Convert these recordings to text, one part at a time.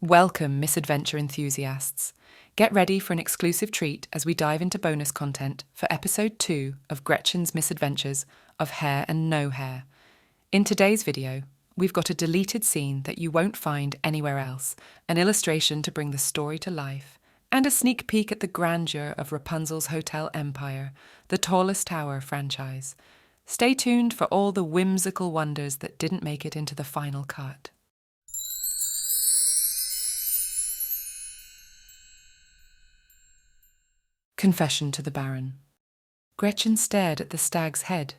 Welcome, misadventure enthusiasts. Get ready for an exclusive treat as we dive into bonus content for episode 2 of Gretchen's Misadventures of Hair and No Hair. In today's video, we've got a deleted scene that you won't find anywhere else, an illustration to bring the story to life, and a sneak peek at the grandeur of Rapunzel's hotel empire, the tallest tower franchise. Stay tuned for all the whimsical wonders that didn't make it into the final cut. Confession to the Baron. Gretchen stared at the stag's head,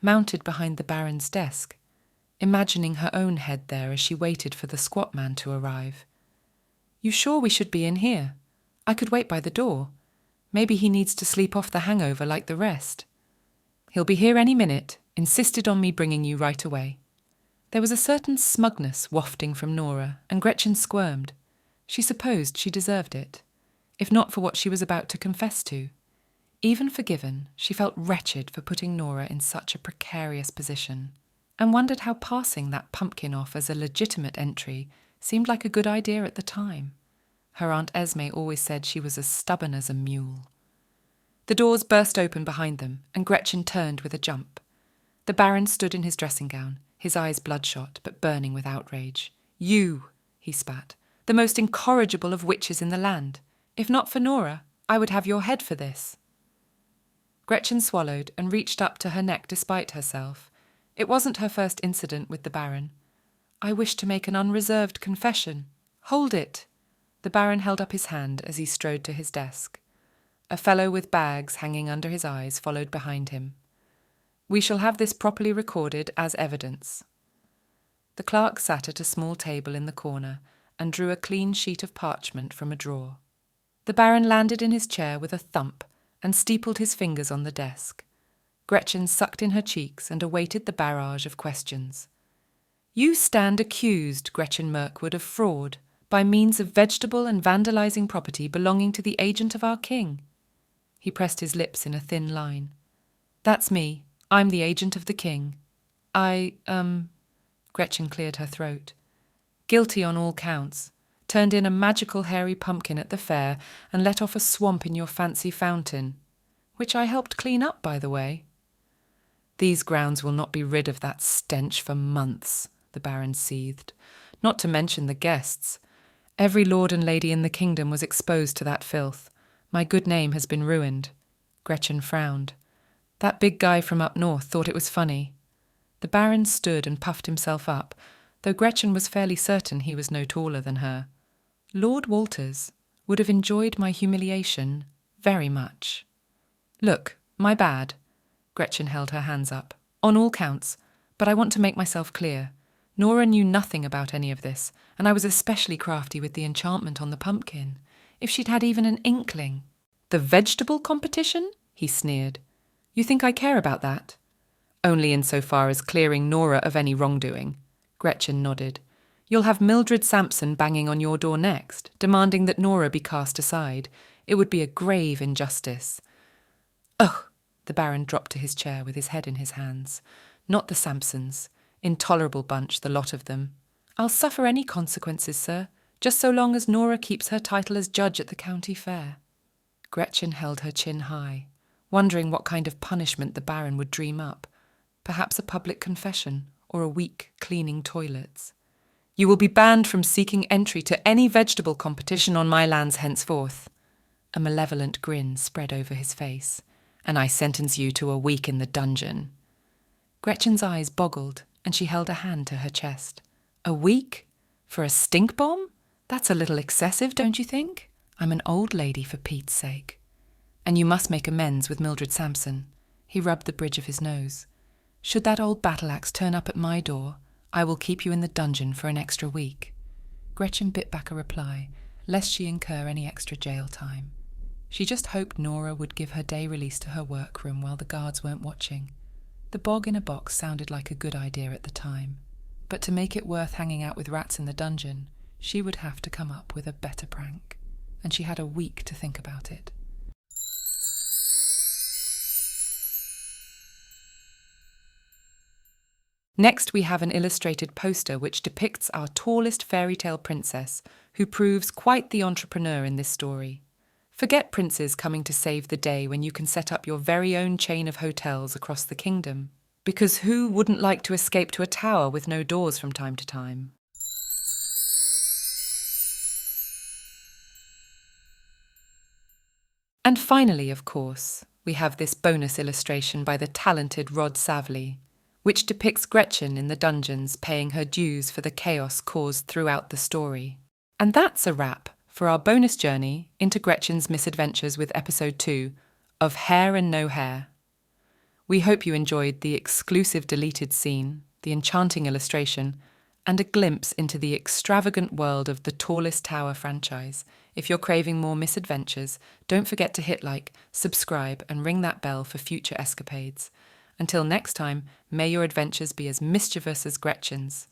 mounted behind the Baron's desk, imagining her own head there as she waited for the squat man to arrive. "You sure we should be in here? I could wait by the door. Maybe he needs to sleep off the hangover like the rest." "He'll be here any minute. Insisted on me bringing you right away." There was a certain smugness wafting from Nora, and Gretchen squirmed. She supposed she deserved it, if not for what she was about to confess to. Even forgiven, she felt wretched for putting Nora in such a precarious position, and wondered how passing that pumpkin off as a legitimate entry seemed like a good idea at the time. Her Aunt Esme always said she was as stubborn as a mule. The doors burst open behind them, and Gretchen turned with a jump. The Baron stood in his dressing gown, his eyes bloodshot but burning with outrage. "You," he spat, "the most incorrigible of witches in the land. If not for Nora, I would have your head for this." Gretchen swallowed and reached up to her neck despite herself. It wasn't her first incident with the Baron. "I wish to make an unreserved confession." "Hold it." The Baron held up his hand as he strode to his desk. A fellow with bags hanging under his eyes followed behind him. "We shall have this properly recorded as evidence." The clerk sat at a small table in the corner and drew a clean sheet of parchment from a drawer. The Baron landed in his chair with a thump and steepled his fingers on the desk. Gretchen sucked in her cheeks and awaited the barrage of questions. "You stand accused, Gretchen Mirkwood, of fraud by means of vegetable and vandalizing property belonging to the agent of our king." He pressed his lips in a thin line. "That's me. I'm the agent of the king. Gretchen cleared her throat. "Guilty on all counts. Turned in a magical hairy pumpkin at the fair and let off a swamp in your fancy fountain, which I helped clean up, by the way." "These grounds will not be rid of that stench for months," the Baron seethed. "Not to mention the guests. Every lord and lady in the kingdom was exposed to that filth. My good name has been ruined." Gretchen frowned. "That big guy from up north thought it was funny." The Baron stood and puffed himself up, though Gretchen was fairly certain he was no taller than her. "Lord Walters would have enjoyed my humiliation very much." "Look, my bad." Gretchen held her hands up. "On all counts, but I want to make myself clear. Nora knew nothing about any of this, and I was especially crafty with the enchantment on the pumpkin. If she'd had even an inkling—" "The vegetable competition?" he sneered. "You think I care about that?" "Only insofar as clearing Nora of any wrongdoing." Gretchen nodded. "You'll have Mildred Sampson banging on your door next, demanding that Nora be cast aside. It would be a grave injustice." "Ugh!" The Baron dropped to his chair with his head in his hands. "Not the Sampsons. Intolerable bunch, the lot of them. I'll suffer any consequences, sir, just so long as Nora keeps her title as judge at the county fair." Gretchen held her chin high, wondering what kind of punishment the Baron would dream up. Perhaps a public confession, or a week cleaning toilets. "You will be banned from seeking entry to any vegetable competition on my lands henceforth." A malevolent grin spread over his face. "And I sentence you to a week in the dungeon." Gretchen's eyes boggled, and she held a hand to her chest. "A week? For a stink bomb? That's a little excessive, don't you think? I'm an old lady, for Pete's sake. And you must make amends with Mildred Sampson." He rubbed the bridge of his nose. "Should that old battle-axe turn up at my door, I will keep you in the dungeon for an extra week." Gretchen bit back a reply, lest she incur any extra jail time. She just hoped Nora would give her day release to her workroom while the guards weren't watching. The bog in a box sounded like a good idea at the time, but to make it worth hanging out with rats in the dungeon, she would have to come up with a better prank, and she had a week to think about it. Next, we have an illustrated poster which depicts our tallest fairy tale princess, who proves quite the entrepreneur in this story. Forget princes coming to save the day when you can set up your very own chain of hotels across the kingdom. Because who wouldn't like to escape to a tower with no doors from time to time? And finally, of course, we have this bonus illustration by the talented Rod Savely, which depicts Gretchen in the dungeons paying her dues for the chaos caused throughout the story. And that's a wrap for our bonus journey into Gretchen's misadventures with episode 2 of Hair and No Hair. We hope you enjoyed the exclusive deleted scene, the enchanting illustration, and a glimpse into the extravagant world of the Tallest Tower franchise. If you're craving more misadventures, don't forget to hit like, subscribe, and ring that bell for future escapades. Until next time, may your adventures be as mischievous as Gretchen's.